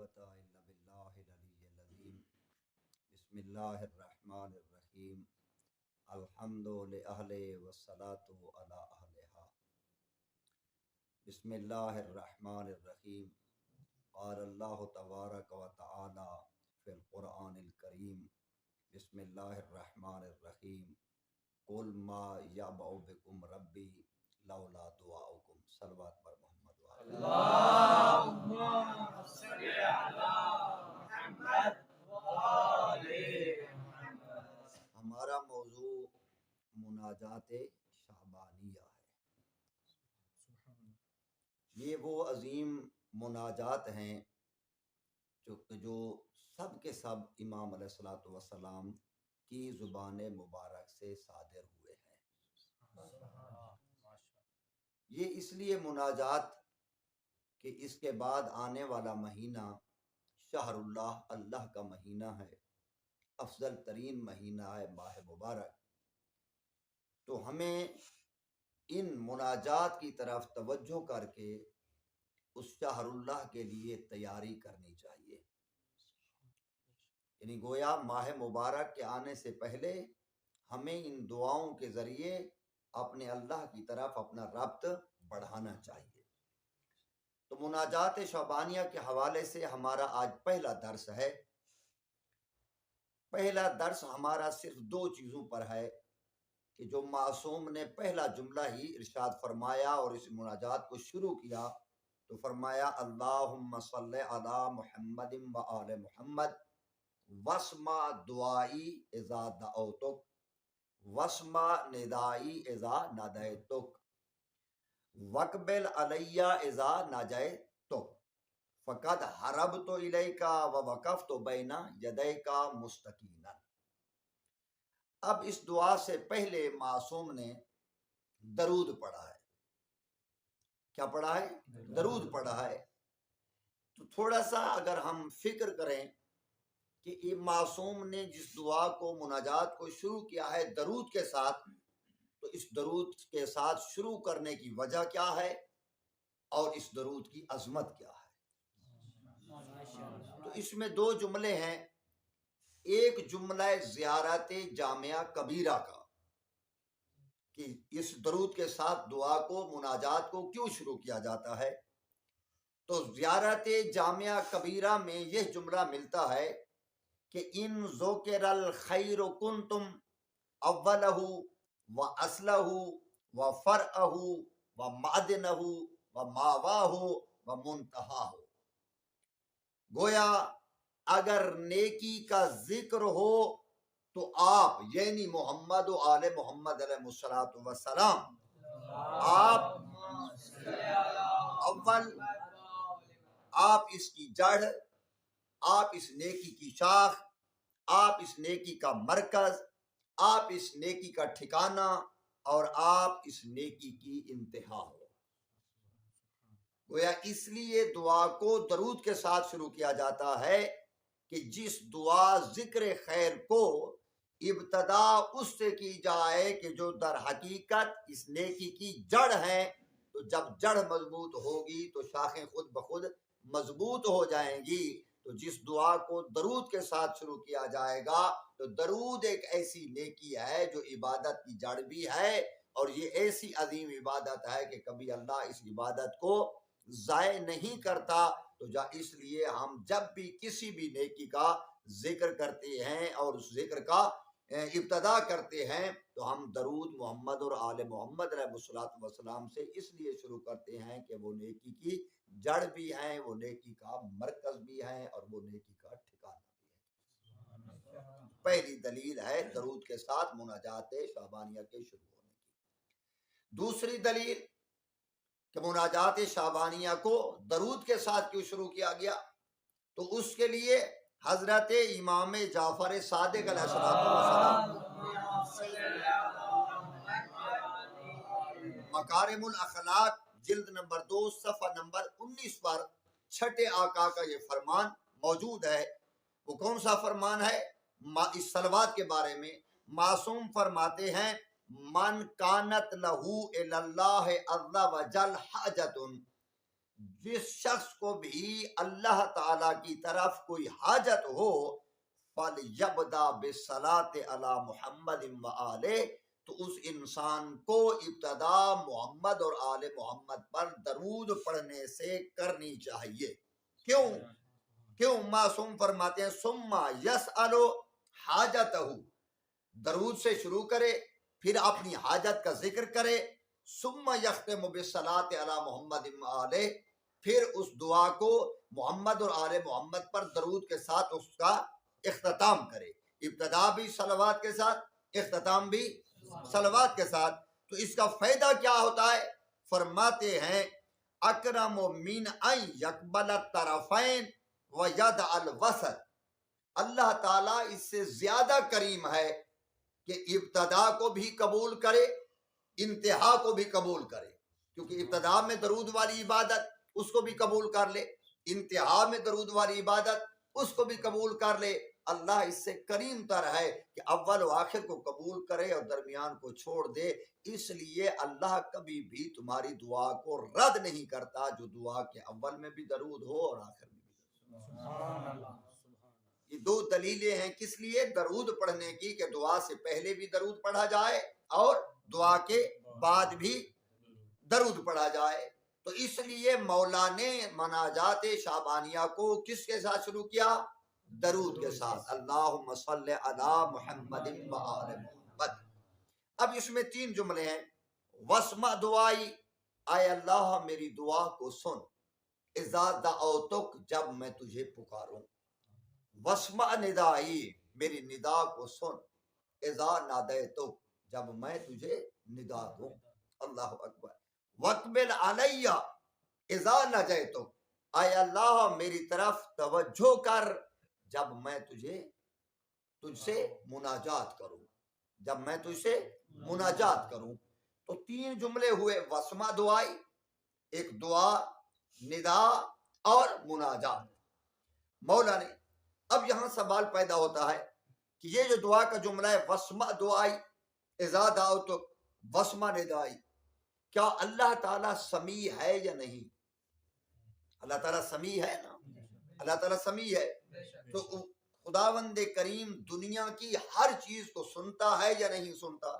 قوة إلا بالله العلي العظيم. بسم الله الرحمن الرحيم. الحمد لأهله والصلاة على أهلها. بسم الله الرحمن الرحيم. قال الله تبارك وتعالى في القرآن الكريم. بسم الله الرحمن الرحيم. قل ما يعبأ بكم ربي لولا دعاؤكم. صلوات پر محمد اللهم صل على محمد وآل محمد. ہمارا موضوع مناجات شعبانیہ ہے۔ یہ وہ عظیم مناجات ہیں جو سب کے سب امام علیہ الصلوۃ والسلام کی زبان مبارک سے صادر ہوئے ہیں۔ یہ اس لیے مناجات کہ اس کے بعد آنے والا مہینہ شہر اللہ، اللہ کا مہینہ ہے، افضل ترین مہینہ ہے ماہ مبارک، تو ہمیں ان مناجات کی طرف توجہ کر کے اس شہر اللہ کے لیے تیاری کرنی چاہیے۔ یعنی گویا ماہ مبارک کے آنے سے پہلے ہمیں ان دعاؤں کے ذریعے اپنے اللہ کی طرف اپنا ربط بڑھانا چاہیے۔ تو مناجات شعبانیہ کے حوالے سے ہمارا آج پہلا درس ہے۔ پہلا درس ہمارا صرف دو چیزوں پر ہے کہ جو معصوم نے پہلا جملہ ہی ارشاد فرمایا اور اس مناجات کو شروع کیا تو فرمایا اللہم صلی علی محمد و آل محمد واسمع دعائی اذا دعوتک واسمع ندائی اذا نادیتک وقبل علی اذا ناجیتک فقد حربت الیک ووقفت بین یدیک مستقینا۔ اب اس دعا سے پہلے معصوم نے درود پڑھا ہے۔ کیا پڑھا ہے؟ درود پڑھا ہے۔ تو تھوڑا سا اگر ہم فکر کریں کہ یہ معصوم نے جس دعا کو مناجات کو شروع کیا ہے درود کے ساتھ، تو اس درود کے ساتھ شروع کرنے کی وجہ کیا ہے اور اس درود کی عظمت کیا ہے؟ تو اس میں دو جملے ہیں۔ ایک جملہ زیارت جامعہ کبیرہ کا کہ اس درود کے ساتھ دعا کو مناجات کو کیوں شروع کیا جاتا ہے، تو زیارت جامعہ کبیرہ میں یہ جملہ ملتا ہے کہ ان ذکر الخیر کنتم اولہ و اصلہ و فرعہ و معدنہ و ماواہ و منتہاہ۔ گویا اگر نیکی کا ذکر ہو تو آپ یعنی محمد و آل محمد علیہ الصلوۃ والسلام آپ اول، آپ اس کی جڑ، آپ اس نیکی کی شاخ، آپ اس نیکی کا مرکز، آپ اس نیکی کا ٹھکانہ اور آپ اس نیکی کی انتہا ہو۔ گویا اس لیے دعا کو درود کے ساتھ شروع کیا جاتا ہے کہ جس دعا ذکر خیر کو ابتدا اس سے کی جائے کہ جو در حقیقت اس نیکی کی جڑ ہے، تو جب جڑ مضبوط ہوگی تو شاخیں خود بخود مضبوط ہو جائیں گی۔ تو جس دعا کو درود کے ساتھ شروع کیا جائے گا تو درود ایک ایسی نیکی ہے جو عبادت کی جڑ بھی ہے، اور یہ ایسی عظیم عبادت ہے کہ کبھی اللہ اس عبادت کو ضائع نہیں کرتا۔ تو اس لیے ہم جب بھی کسی بھی نیکی کا ذکر کرتے ہیں اور اس ذکر کا ابتدا کرتے ہیں تو ہم درود محمد اور آل محمد علیہ الصلوۃ والسلام سے اس لیے شروع کرتے ہیں کہ وہ نیکی کی جڑ بھی ہیں، وہ نیکی کا مرکز بھی ہیں اور وہ نیکی کا ٹھکانہ بھی ہے۔ پہلی دلیل ہے درود کے ساتھ مناجات شعبانیہ کے شروع ہونے کی۔ دوسری دلیل کہ مناجات شعبانیہ کو درود کے ساتھ کیوں شروع کیا گیا، تو اس کے لیے حضرت امام جعفر صادق علیہ السلام مکارم الاخلاق جلد نمبر 2 صفحہ نمبر 19 پر چھٹے آقا کا یہ فرمان موجود ہے۔ وہ کون سا فرمان ہے؟ اس صلوات کے بارے میں معصوم فرماتے ہیں من کانت لہو الی اللہ عز وجل حاجت، جس شخص کو بھی اللہ تعالی کی طرف کوئی حاجت ہو فَلْيَبْدَأْ بِالصَّلَاةِ عَلَى مُحَمَّدٍ وَآلِهِ، تو اس انسان کو ابتدا محمد اور آل محمد پر درود پڑھنے سے کرنی چاہیے۔ کیوں معصوم فرماتے ہیں ثم یسأل حاجتہ، درود سے شروع کرے پھر اپنی حاجت کا ذکر کرے، ثم یختم بالصلاۃ علی محمد وآلہ، پھر اس دعا کو محمد اور آل محمد پر درود کے ساتھ اس کا اختتام کرے، ابتدا بھی صلوات کے ساتھ اختتام بھی صلوات کے ساتھ۔ تو اس کا فائدہ کیا ہوتا ہے؟ فرماتے ہیں اکرم من ان یقبل الطرفین ویدع الوسط، اللہ تعالیٰ اس سے زیادہ کریم ہے کہ ابتدا کو بھی قبول کرے انتہا کو بھی قبول کرے، کیونکہ ابتدا میں درود والی عبادت اس کو بھی قبول کر لے، انتہا میں درود والی عبادت اس کو بھی قبول کر لے۔ اللہ اس سے کریم تر ہے کہ اول و آخر کو قبول کرے اور درمیان کو چھوڑ دے، اس لیے اللہ کبھی بھی تمہاری دعا کو رد نہیں کرتا، جو دعا کے اول میں بھی درود ہو اور آخر میں بھی درود ہو۔ یہ دو دلیلیں ہیں کس لیے درود پڑھنے کی، کہ دعا سے پہلے بھی درود پڑھا جائے اور دعا کے بعد بھی درود پڑھا جائے۔ تو اس لیے مولا نے مناجات شعبانیہ کو کس کے ساتھ شروع کیا؟ درود کے ساتھ، اللہم صلی علی محمد و آل محمد۔ اب اس میں 3 جملے ہیں، واسمع دعائی، اے اللہ میری دعا کو سن، اذا دعوتک جب میں تجھے پکاروں، واسمع ندائی میری ندا کو سن، اذا نادیتک جب میں تجھے ندا دوں، اللہ اکبر، واقبل علی اذا نجیتک، اے اللہ میری طرف توجہ کر جب میں تجھ سے مناجات کروں، جب میں تجھ سے مناجات کروں۔ تو 3 جملے ہوئے، واسمع دعائی، ایک دعا، ندا اور مناجات۔ مولا نے اب یہاں سوال پیدا ہوتا ہے کہ یہ جو دعا کا جملہ ہے واسمع دعائی اذا دعوتک واسمع ندائی، کیا اللہ تعالیٰ سمیع ہے یا نہیں؟ اللہ تعالیٰ سمیع ہے نا، اللہ تعالیٰ سمیع ہے، تو خداوند کریم دنیا کی ہر چیز کو سنتا ہے یا نہیں سنتا؟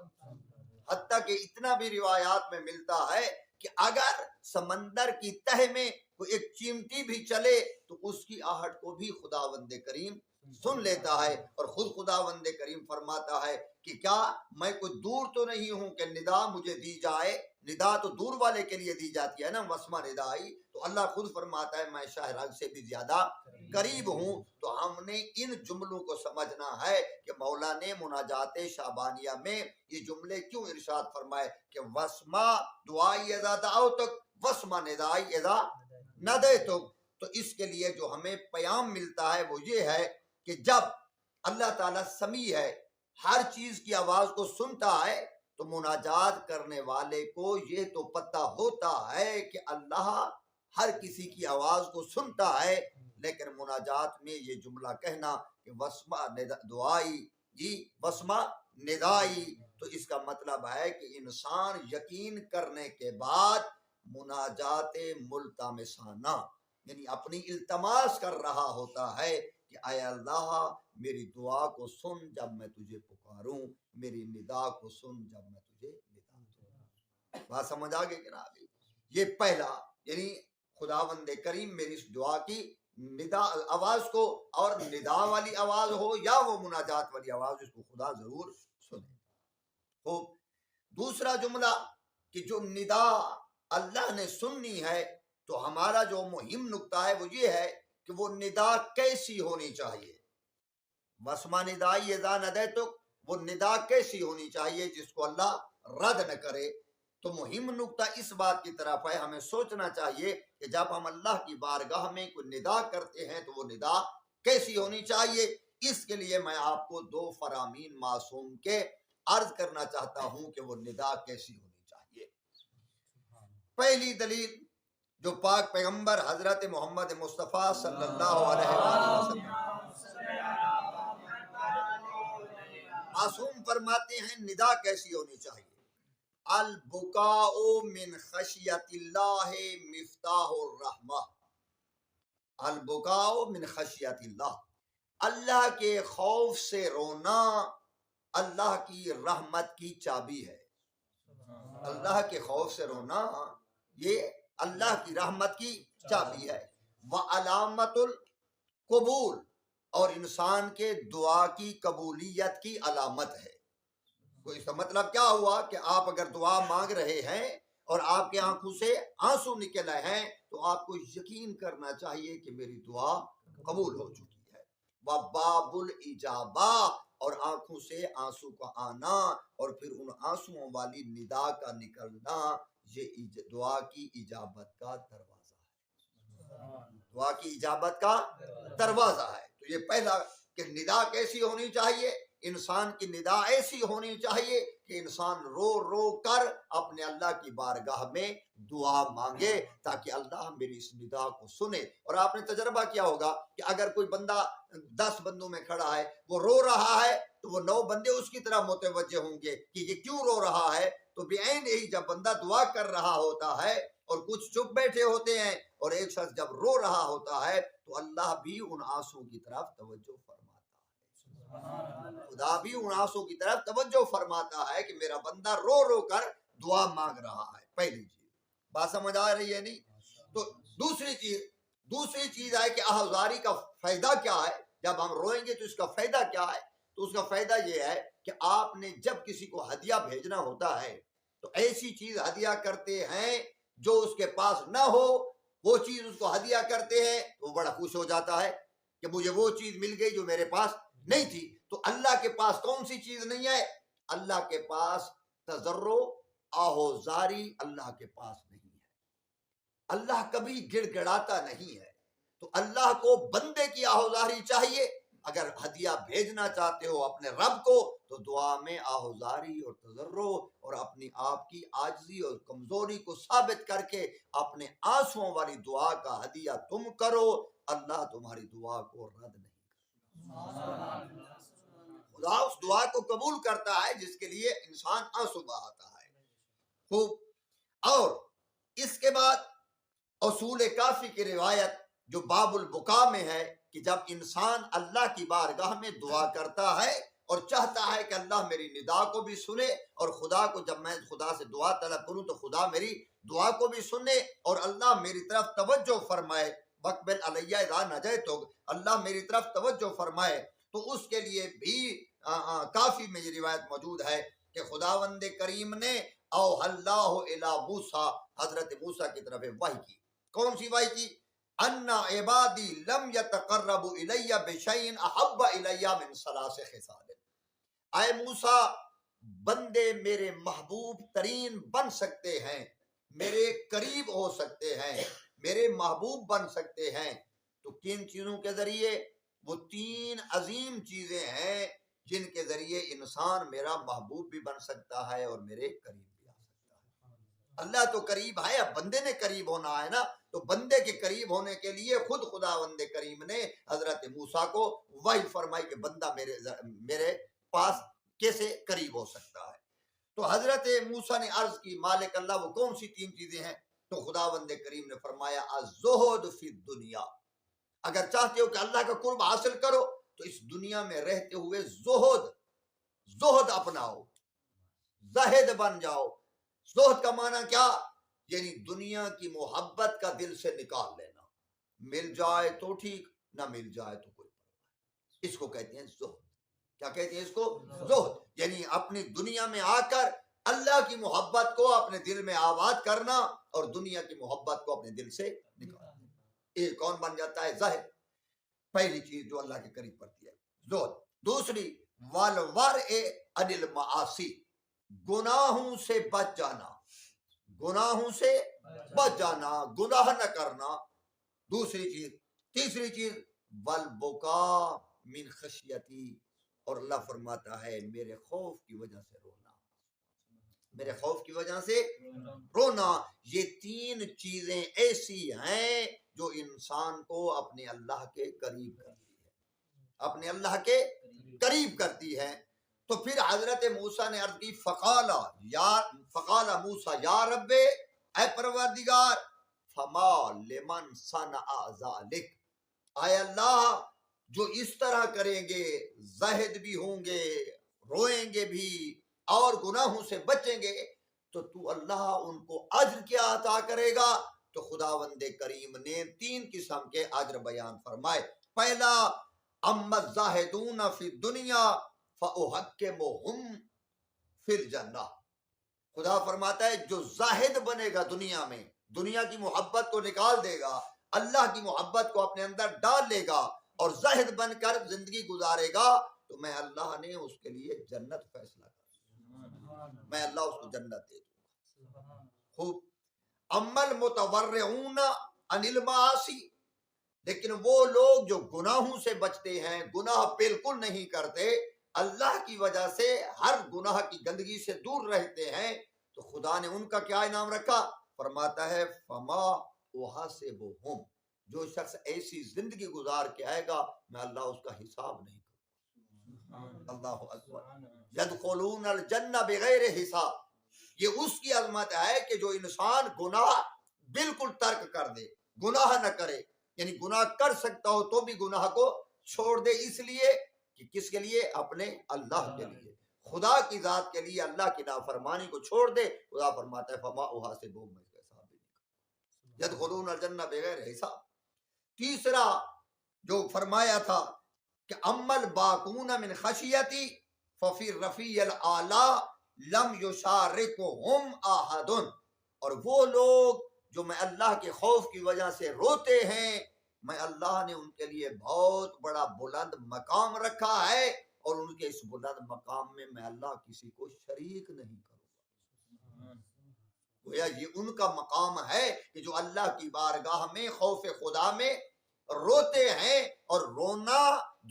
حتیٰ کہ اتنا بھی روایات میں ملتا ہے کہ اگر سمندر کی تہ میں کوئی ایک چیمٹی بھی چلے تو اس کی آہٹ کو بھی خداوند کریم سن لیتا ہے، اور خود خداوند کریم فرماتا ہے کہ کیا میں کوئی دور تو نہیں ہوں کہ ندا مجھے دی جائے، ندا تو دور والے کے لیے دی جاتی ہے نا، واسمع ندائی، تو اللہ خود فرماتا ہے میں شاہراہ سے بھی زیادہ قریب ہوں۔ تو ہم نے ان جملوں کو سمجھنا ہے کہ مولا نے مناجات شعبانیہ میں یہ جملے کیوں ارشاد فرمائے کہ واسمع دعائی اذا دعوتک واسمع ندائی اذا نادیتک۔ تو اس کے لیے جو ہمیں پیام ملتا ہے وہ یہ ہے کہ جب اللہ تعالیٰ سمیع ہے، ہر چیز کی آواز کو سنتا ہے، تو مناجات کرنے والے کو یہ تو پتہ ہوتا ہے کہ اللہ ہر کسی کی آواز کو سنتا ہے، لیکن مناجات میں یہ جملہ کہنا کہ واسمع دعائی جی واسمع ندائی، تو اس کا مطلب ہے کہ انسان یقین کرنے کے بعد مناجات ملتمسانہ یعنی اپنی التماس کر رہا ہوتا ہے کہ اے اللہ میری دعا کو سن جب میں تجھے پکاروں، میری ندا کو سن جب میں تجھے ندا دوں۔ بات سمجھ آگے کہ نہ آگے؟ یہ پہلا، یعنی خداوند کریم میری اس دعا کی ندا آواز کو، اور ندا والی آواز ہو یا وہ مناجات والی آواز، اس کو خدا ضرور سنے۔ خوب، دوسرا جملہ کہ جو ندا اللہ نے سننی ہے، تو ہمارا جو مہم نقطہ ہے وہ یہ ہے کہ وہ ندا کیسی ہونی چاہیے؟ واسمع ندائی اذا نادیتک، وہ ندا کیسی ہونی چاہیے جس کو اللہ رد نہ کرے؟ تو مہم نقطہ اس بات کی طرف ہے، ہمیں سوچنا چاہیے کہ جب ہم اللہ کی بارگاہ میں کوئی ندا کرتے ہیں تو وہ ندا کیسی ہونی چاہیے۔ اس کے لیے میں آپ کو 2 فرامین معصوم کے عرض کرنا چاہتا ہوں کہ وہ ندا کیسی ہونی چاہیے۔ پہلی دلیل جو پاک پیغمبر حضرت محمد مصطفیٰ صلی اللہ علیہ وسلم معصوم فرماتے ہیں ندا کیسی ہونی چاہیے۔ البکاء من خشیت اللہ مفتاح الرحمہ، البکاء من خشیت اللہ، اللہ کے خوف سے رونا اللہ کی رحمت کی چابی ہے۔ اللہ کے خوف سے رونا یہ اللہ کی رحمت کی چابی ہے۔ وعلامت القبول، اور انسان کے دعا کی قبولیت کی علامت ہے۔ تو اس کا مطلب کیا ہوا کہ آپ اگر دعا مانگ رہے ہیں اور آپ کے آنکھوں سے آنسو نکل آئے ہیں تو آپ کو یقین کرنا چاہیے کہ میری دعا قبول ہو چکی ہے۔ وباب الاجابہ، اور آنکھوں سے آنسو کا آنا اور پھر ان آنسوؤں والی ندا کا نکلنا، یہ دعا کی اجابت کا دروازہ ہے۔ دعا کی اجابت کا دروازہ ہے۔ تو یہ پہلا کہ ندا کیسی ہونی چاہیے، انسان کی ندا ایسی ہونی چاہیے کہ انسان رو رو کر اپنے اللہ کی بارگاہ میں دعا مانگے تاکہ اللہ میری اس ندا کو سنے۔ اور آپ نے تجربہ کیا ہوگا کہ اگر کوئی بندہ 10 بندوں میں کھڑا ہے، وہ رو رہا ہے تو وہ 9 بندے اس کی طرف متوجہ ہوں گے کہ یہ کیوں رو رہا ہے۔ تو بعین ہی جب بندہ دعا کر رہا ہوتا ہے اور کچھ چپ بیٹھے ہوتے ہیں اور ایک شخص جب رو رہا ہوتا ہے تو اللہ بھی ان آنسوں کی طرف توجہ فرماتا ہے۔ خدا بھی ان آنسوں کی طرف توجہ فرماتا ہے کہ میرا بندہ رو رو کر دعا مانگ رہا ہے۔ پہلی چیز بات سمجھ آ رہی ہے نہیں؟ تو دوسری چیز ہے کہ آہوازاری کا فائدہ کیا ہے۔ جب ہم روئیں گے تو اس کا فائدہ کیا ہے؟ تو اس کا فائدہ یہ ہے کہ آپ نے جب کسی کو ہدیہ بھیجنا ہوتا ہے تو ایسی چیز ہدیہ کرتے ہیں جو اس کے پاس نہ ہو، وہ چیز اس کو ہدیہ کرتے ہیں تو وہ بڑا خوش ہو جاتا ہے کہ مجھے وہ چیز مل گئی جو میرے پاس نہیں تھی۔ تو اللہ کے پاس کون سی چیز نہیں ہے؟ اللہ کے پاس تضرع، آہوزاری اللہ کے پاس نہیں ہے۔ اللہ کبھی گڑ گڑاتا نہیں ہے۔ تو اللہ کو بندے کی آہوزاری چاہیے۔ اگر ہدیہ بھیجنا چاہتے ہو اپنے رب کو تو دعا میں آہوزاری اور تضرع اور اپنی آپ کی عاجزی اور کمزوری کو ثابت کر کے اپنے آنسوؤں والی دعا کا ہدیہ تم کرو، اللہ تمہاری دعا کو رد نہیں کرتا۔ خدا اس دعا کو قبول کرتا ہے جس کے لیے انسان آنسو بہاتا ہے۔ خوب۔ اور اس کے بعد اصول کافی کی روایت جو باب البکا میں ہے کہ جب انسان اللہ کی بارگاہ میں دعا کرتا ہے اور چاہتا ہے کہ اللہ میری ندا کو بھی سنے، اور خدا کو جب میں خدا سے دعا طلب کروں تو خدا میری دعا کو بھی سنے اور اللہ میری طرف توجہ فرمائے، وقبل علیہ اذا نجیتک، اللہ میری طرف توجہ فرمائے، تو اس کے لیے بھی کافی میں یہ روایت موجود ہے کہ خداوند کریم نے او اللہ الی موسیٰ، حضرت موسیٰ کی طرف وحی کی۔ کون سی وحی کی؟ ان عبادی لم یتقربوا الی بشیء احب الی من ثلاث خصال۔ اے موسیٰ، بندے میرے محبوب ترین بن سکتے ہیں، میرے قریب ہو سکتے ہیں، میرے محبوب بن سکتے ہیں۔ تو کن چیزوں کے ذریعے؟ وہ 3 عظیم چیزیں ہیں جن کے ذریعے انسان میرا محبوب بھی بن سکتا ہے اور میرے قریب بھی آ سکتا ہے۔ اللہ تو قریب ہے، اب بندے نے قریب ہونا ہے نا۔ تو بندے کے قریب ہونے کے لیے خود خداوند کریم نے حضرت موسیٰ کو وحی فرمائی کہ بندہ میرے پاس کیسے قریب ہو سکتا ہے۔ تو حضرت موسیٰ نے عرض کی مالک اللہ وہ کون سی 3 چیزیں ہیں؟ تو خداوند کریم نے فرمایا الزہد فی الدنیا، اگر چاہتے ہو کہ اللہ کا قرب حاصل کرو تو اس دنیا میں رہتے ہوئے زہد اپناؤ، زاہد بن جاؤ۔ زہد کا معنی کیا؟ یعنی دنیا کی محبت کا دل سے نکال لینا، مل جائے تو ٹھیک، نہ مل جائے تو کوئی پرواہ۔ اس کو کہتے ہیں زہد۔ کیا کہتے ہیں اس کو؟ زہد۔ یعنی اپنی دنیا میں آ کر اللہ کی محبت کو اپنے دل میں آباد کرنا اور دنیا کی محبت کو اپنے دل سے نکالنا۔ یہ کون بن جاتا ہے؟ زاہد۔ پہلی چیز جو اللہ کے قریب پڑتی ہے زہد۔ دوسری والورع عن المعاصی، گناہوں سے بچ جانا، گناہوں سے بچ جانا، گناہ نہ کرنا۔ دوسری چیز۔ تیسری چیز والبکا من خشیتی، اور اللہ فرماتا ہے میرے خوف کی وجہ سے رونا، میرے خوف کی وجہ سے رونا۔ یہ 3 چیزیں ایسی ہیں جو انسان کو اپنے اللہ کے قریب کرتی ہے، اپنے اللہ کے قریب کرتی ہے۔ تو پھر حضرت موسیٰ نے عرض کی فقال موسیٰ یا رب، اے پروردگار، فما لمن صنع ذلک، اے اللہ جو اس طرح کریں گے، زاہد بھی ہوں گے، روئیں گے بھی اور گناہوں سے بچیں گے، تو اللہ ان کو اجر کیا عطا کرے گا؟ تو خداوند کریم نے 3 قسم کے اجر بیان فرمائے۔ پہلا، اما الزاہدون فی الدنیا فاحکمہم فی الجنہ، خدا فرماتا ہے جو زاہد بنے گا دنیا میں، دنیا کی محبت کو نکال دے گا، اللہ کی محبت کو اپنے اندر ڈال لے گا اور زاہد بن کر زندگی گزارے گا، تو میں اللہ نے اس کے لیے جنت فیصلہ کر، میں اللہ اس کو جنت دے دوں گا۔ خوب، عمل متورعون عن المعاصی، لیکن وہ لوگ جو گناہوں سے بچتے ہیں، گناہ بالکل نہیں کرتے، اللہ کی وجہ سے ہر گناہ کی گندگی سے دور رہتے ہیں، تو خدا نے ان کا کیا انعام رکھا؟ فرماتا ہے فما احاسبہم، جو شخص ایسی زندگی گزار کے آئے گا میں اللہ اس کا حساب نہیں کروں۔ اللہ اکبر، یدخلون الجنہ بغیر حساب، یہ اس کی عظمت ہے کہ جو انسان گناہ بالکل ترک کر دے، گناہ نہ کرے، یعنی گناہ کر سکتا ہو تو بھی گناہ کو چھوڑ دے، اس لیے کہ کس کے لیے؟ اپنے اللہ کے لیے، خدا کی ذات کے لیے اللہ کی نافرمانی کو چھوڑ دے۔ خدا فرماتا ہے فما احاسبہم، میں اس کا حساب بھی نہیں کروں، یدخلون الجنہ بغیر حساب۔ تیسرا جو فرمایا تھا کہ اما الباقون من خشیتی ففی الرفیع الاعلی لم یشارکہم احد، اور وہ لوگ جو میں اللہ کے خوف کی وجہ سے روتے ہیں، میں اللہ نے ان کے لیے بہت بڑا بلند مقام رکھا ہے، اور ان کے اس بلند مقام میں میں اللہ کسی کو شریک نہیں کروں گا۔ گویا یہ ان کا مقام ہے کہ جو اللہ کی بارگاہ میں خوف خدا میں روتے ہیں، اور رونا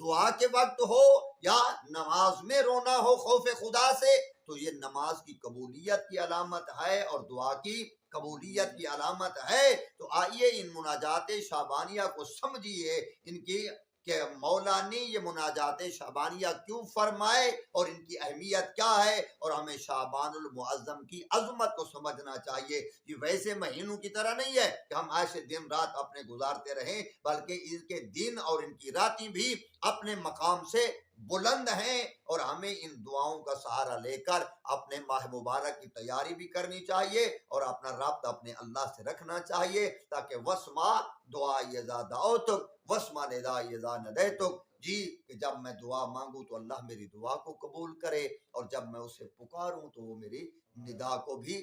دعا کے وقت ہو یا نماز میں رونا ہو خوف خدا سے، تو یہ نماز کی قبولیت کی علامت ہے اور دعا کی قبولیت کی علامت ہے۔ تو آئیے ان مناجات شعبانیہ کو سمجھیے، ان کی کہ مولا نے یہ مناجات شعبانیہ کیوں فرمائے اور ان کی اہمیت کیا ہے، اور ہمیں شعبان المعظم کی عظمت کو سمجھنا چاہیے۔ یہ ویسے مہینوں کی طرح نہیں ہے کہ ہم ایسے دن رات اپنے گزارتے رہیں، بلکہ ان کے دن اور ان کی راتیں بھی اپنے مقام سے بلند ہیں، اور ہمیں ان دعاؤں کا سہارا لے کر اپنے ماہ مبارک کی تیاری بھی کرنی چاہیے اور اپنا رابطہ اپنے اللہ سے رکھنا چاہیے، تاکہ وسما دعا اذا دعوتک وسما ندا اذا ندیتک، جی کہ جب میں دعا مانگوں تو اللہ میری دعا کو قبول کرے، اور جب میں اسے پکاروں تو وہ میری ندا کو بھی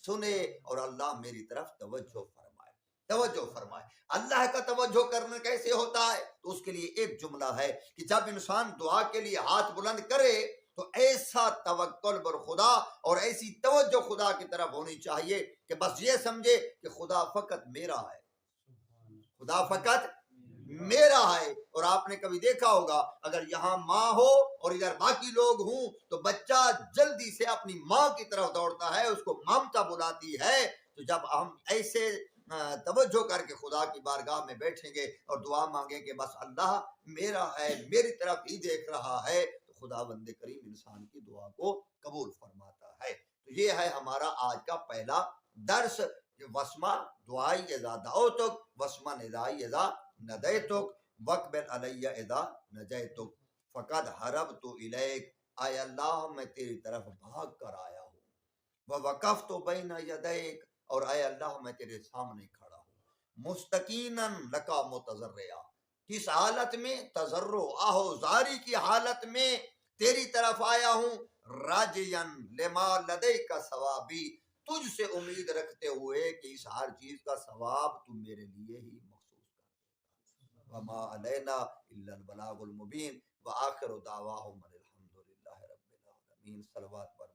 سنے، اور اللہ میری طرف توجہ فرمائے، توجہ فرمائے۔ اللہ کا توجہ کرنا کیسے ہوتا ہے؟ تو اس کے لیے ایک جملہ ہے کہ جب انسان دعا کے لیے ہاتھ بلند کرے تو ایسا توکل بر خدا اور ایسی توجہ خدا کی طرف ہونی چاہیے کہ بس یہ سمجھے کہ خدا فقط میرا ہے، خدا فقط میرا ہے۔ اور آپ نے کبھی دیکھا ہوگا اگر یہاں ماں ہو اور ادھر باقی لوگ ہوں تو بچہ جلدی سے اپنی ماں کی طرف دوڑتا ہے، اس کو ممتا بلاتی ہے۔ تو جب ہم ایسے توجہ کر کے خدا کی بارگاہ میں بیٹھیں گے اور دعا مانگیں کہ بس اللہ میرا ہے، میری طرف ہی دیکھ رہا ہے، تو خدا بند کریم انسان کی دعا کو قبول فرماتا ہے۔ تو یہ ہے ہمارا آج کا پہلا درس کہ وسما دعائی اذا دعوتک وسما ندائی اذا ندیتک وقبل علی اذا نجیتک فقد حربت الیک، اے اللہ میں تیری طرف بھاگ کر آیا ہوں، ووقفت بین یدیک، اور اے اللہ میں تیرے سامنے کھڑا ہوں، مستقیناً لکا متضرعا، کس حالت میں؟ تضرع آہوزاری کی حالت میں تیری طرف آیا ہوں، راجین لما لدیک ثوابی، تجھ سے امید رکھتے ہوئے کہ اس ہر چیز کا ثواب تم میرے لیے ہی مخصوص کر دے گا۔ وما علینا الا البلاغ المبین، وآخر دعواہم الحمد للہ رب العالمین۔ صلوات پر